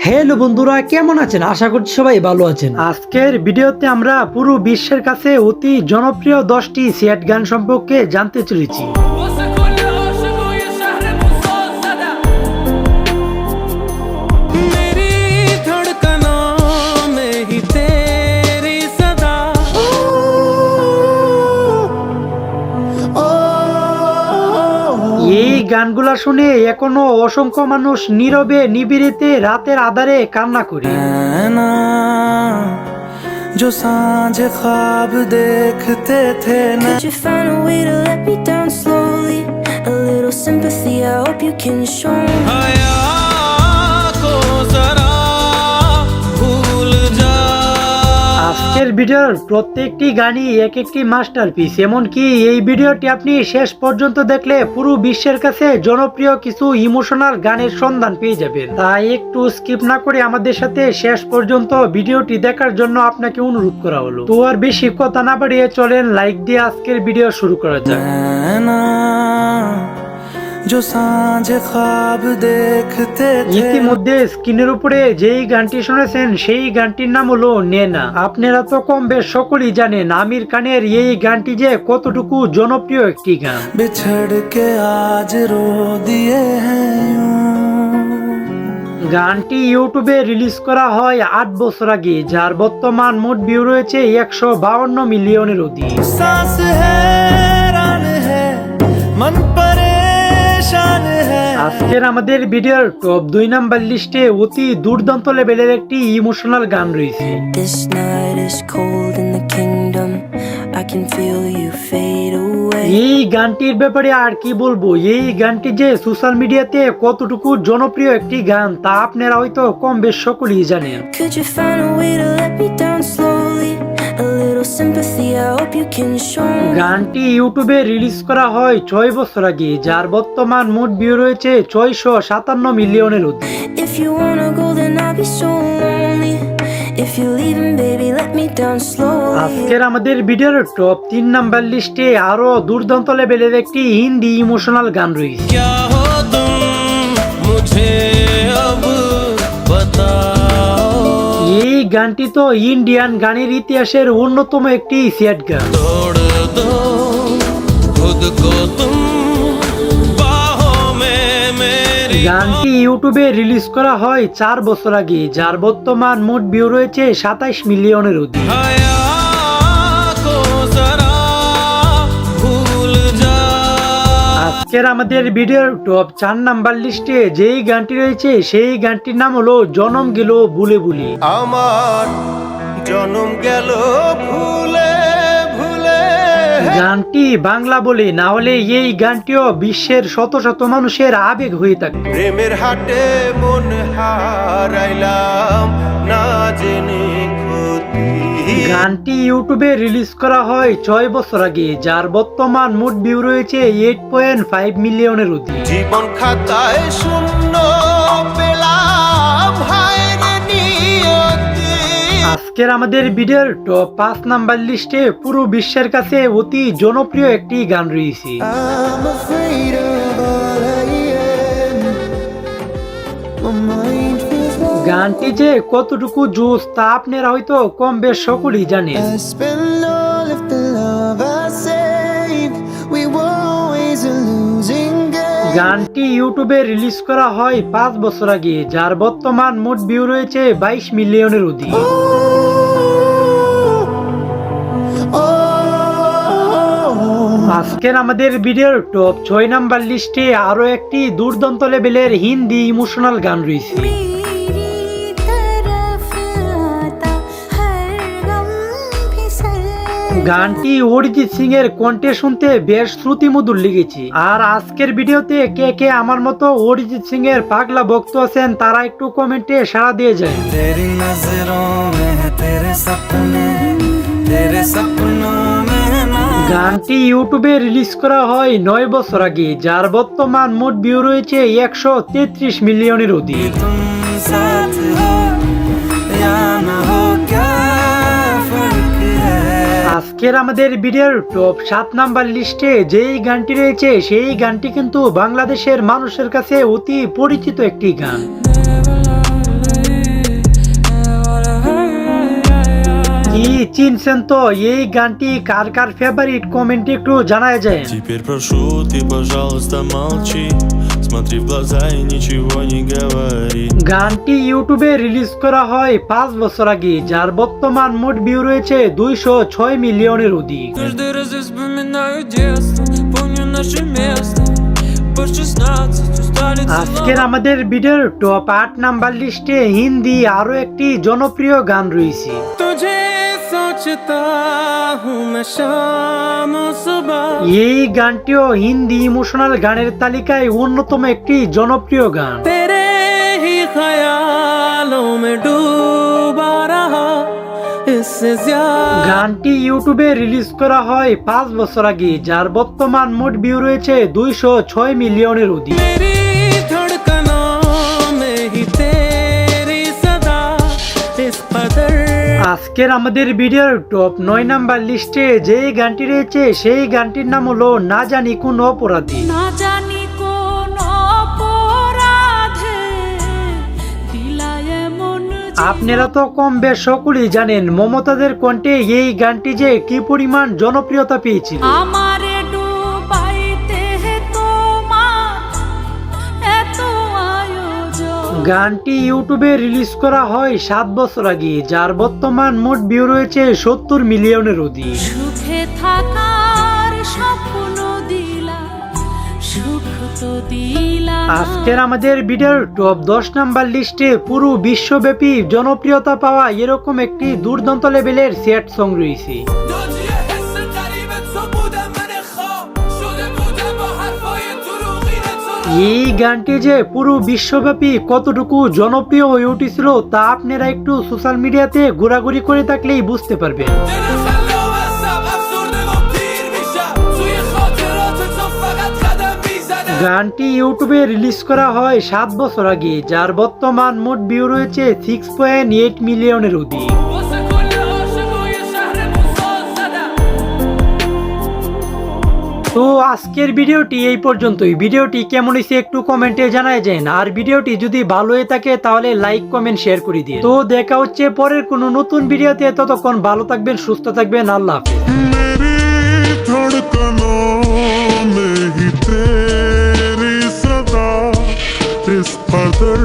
Hello বন্ধুরা, কেমন আছেন? আশা করছি সবাই ভালো আছেন। আজকের ভিডিওতে আমরা পুরো বিশ্বের কাছে অতি জনপ্রিয় 10টি স্যাড গান সম্পর্কে জানতে চলেছি। এই গানগুলা শুনে এখনো অসংখ্য মানুষ নীরবে নিবিড়িতে রাতের আধারে কান্না করে। जो सांझ ख्वाब देखते थे ना। Could you find a way to let me down slowly? A little sympathy, I hope you can show me. আজকের ভিডিওর প্রত্যেকটি গানই এক একটি মাস্টারপিস। এমনকি এই ভিডিওটি আপনি শেষ পর্যন্ত দেখলে পুরো বিশ্বের কাছে জনপ্রিয় কিছু ইমোশনাল গানের সন্ধান পেয়ে যাবেন। তাই একটু স্কিপ না করে আমাদের সাথে শেষ পর্যন্ত ভিডিওটি দেখার জন্য আপনাকে অনুরোধ করা হলো। তো আর বেশি কথা না বাড়িয়ে চলেন লাইক দিয়ে আজকের ভিডিও শুরু করা যাক। ইতিমধ্যে স্ক্রিনের উপরে যেই গানটি শুনেছেন সেই গানটির নাম হলো নেনা। আপনারা তো কম বেশ সকলেই জানেন আমির খানের এই গানটি যে কতটুকু জনপ্রিয় একটি গান। গানটি ইউটিউবে রিলিজ করা হয় 8 বছর আগে, যার বর্তমান মোট ভিউ রয়েছে 152 মিলিয়নের অধিক। আজকের আমাদের ভিডিওর টপ 2 নাম্বার লিস্টে অতি দুর্দান্ত লেভেলের একটি ইমোশনাল গান রয়েছে। এই গানটির ব্যাপারে আর কি বলবো, এই গানটি যে সোশ্যাল মিডিয়াতে কতটুকু জনপ্রিয় একটি গান তা আপনারা হয়তো কম বেশ সকলেই জানেন। গানটি ইউটিউবে রিলিজ করা হয় 6 বছর আগে, যার বর্তমান মোট ভিউ রয়েছে 657 মিলিয়নের অধিক। আজকের আমাদের ভিডিওর টপ 3 নাম্বার লিস্টে আরো দুর্দান্ত লেভেলের একটি হিন্দি ইমোশনাল গান রয়েছে। এই গানটি তো ইন্ডিয়ান গানের ইতিহাসের অন্যতম একটি স্যাড গান। গানটি ইউটিউবে রিলিজ করা হয় 4 বছর আগে, যার বর্তমান মোট ভিউ রয়েছে 27 মিলিয়নের অধিক। আজকের আমাদের ভিডিওর টপ 4 নাম্বার লিস্টে যেই গানটি রয়েছে সেই গানটির নাম হলো জনম গেল ভুলে ভুলে। আমার জনম গেল ভুলে ভুলে। গানটি বাংলা বলে না হলে এই গানটিও বিশ্বের শত শত মানুষের আবেগ হয়ে থাকে। প্রেমের হাটে মন হারাইলাম না জেনে ক্ষতি। গানটি ইউটিউবে রিলিজ করা হয় 6 বছর আগে, যার বর্তমান মোট ভিউ রয়েছে 8.5 মিলিয়নের অধিক। জীবন খাতায় শূন্য পেলাম হায়রে নিয়তি। আজকের আমাদের ভিডিওর টপ 5 নাম্বার লিস্টে পুরো বিশ্বের কাছে অতি জনপ্রিয় একটি গান রয়েছে। গানটি যে কতটুকু জোস তা আপনারা হয়তো কম বেশ সকলেই জানেন। গানটি ইউটিউবে রিলিজ করা হয় 5 বছর আগে, যার বর্তমান মোট ভিউ রয়েছে 22 মিলিয়নের অধিক। আজকের আমাদের ভিডিওর টপ 6 নাম্বার লিস্টে আরো একটি দুর্দান্ত লেভেলের হিন্দি ইমোশনাল গান রয়েছে। গানটি অরিজিৎ সিং এর কণ্ঠে শুনতে বেশ শ্রুতিমধুর লেগেছে। আর আজকের ভিডিওতে কে কে আমার মতো অরিজিৎ সিং এর পাগলা ভক্ত আছেন তারা একটু কমেন্টে সাড়া দিয়ে যায়। গানটি ইউটিউবে রিলিজ করা হয় 9 বছর আগে, যার বর্তমান মোট ভিউ রয়েছে 133 মিলিয়নের অধিক। আজকের আমাদের ভিডিওর টপ 7 নাম্বার লিস্টে যেই গানটি রয়েছে সেই গানটি কিন্তু বাংলাদেশের মানুষের কাছে অতি পরিচিত একটি গান। চিনছেন তো এই গানটি কার কার ফেভারিট কমেন্টে একটু জানায় যায়। Теперь прошу, ты, пожалуйста, молчи. Смотри в глаза и ничего не говори. গানটি ইউটিউবে রিলিজ করা হয় 5 বছর আগে, যার বর্তমান মোট ভিউ রয়েছে 206 মিলিয়নের অধিক। Каждый раз я вспоминаю детство, помню наше место. По 16 устали আজকের আমাদের ভিডিওর টপ 8 নাম্বার লিস্টে হিন্দি আরো একটি জনপ্রিয় গান রয়েছে। तुझे सोचता हूँ मैं शाम सुबह। এই গানটিও হিন্দি ইমোশনাল গানের তালিকায় অন্যতম একটি জনপ্রিয় গান। तेरे ही ख्यालों में डूबा रहा इससे ज्यादा। গানটি ইউটিউবে রিলিজ করা হয় 5 বছর আগে, যার বর্তমান মোট ভিউ রয়েছে 206 মিলিয়নের অধিক। मेरी धड़कनों में ही तेरी सदा इस कदर। আজকের আমাদের ভিডিওর টপ 9 নাম্বার লিস্টে যে গানটি রয়েছে সেই গানটির নাম হলো না জানি কোন অপরাধী। না জানি কোন অপরাধে দিলায় মন আপনারা তো কম বেশ সকলেই জানেন মমতাজের কণ্ঠে এই গানটি যে কি পরিমাণ জনপ্রিয়তা পেয়েছিল। আমারে ডুবাইতে তোমার এত আয়োজন। গানটি ইউটিউবে রিলিজ করা হয় 7 বছর আগে, যার বর্তমান মোট ভিউ রয়েছে 70 মিলিয়নের অধিক। সুখে থাকার স্বপ্ন দিলা সুখ তো দিলা আজকের আমাদের ভিডিওর টপ 10 নাম্বার লিস্টে পুরো বিশ্বব্যাপী জনপ্রিয়তা পাওয়া এরকম একটি দুর্দান্ত লেভেলের স্যাড সং রয়েছে। دنيا حس غريبة صمودة منخة شو لمودة بحرفاي الدروغي نتزرق. এই গানটি যে পুরো বিশ্বব্যাপী কতটুকু জনপ্রিয় হয়ে উঠেছিল তা আপনারা একটু সোশ্যাল মিডিয়াতে ঘোরাঘুরি করে থাকলেই বুঝতে পারবেন। دل خلوه هسه بأبسورد غبير بيشا توي خاطرات تصفقت خدم بيزنه. গানটি ইউটিউবে রিলিজ করা হয় 7 বছর আগে, যার বর্তমান মোট ভিউ রয়েছে 6.8 মিলিয়নের অধিক। وسط كل عاشق ويا شهر الوصال سنة. তো আজকের ভিডিওটি এই পর্যন্তই। ভিডিওটি কেমন হয়েছে একটু কমেন্টে জানায় যান, আর ভিডিওটি যদি ভালো হয়ে থাকে তাহলে লাইক কমেন্ট শেয়ার করে দিন। তো দেখা হচ্ছে পরের কোনো নতুন ভিডিওতে, ততক্ষণ ভালো থাকবেন, সুস্থ থাকবেন, আল্লাহ হাফেজ। मेरी धड़कनों में ही तेरी सदा इस कदर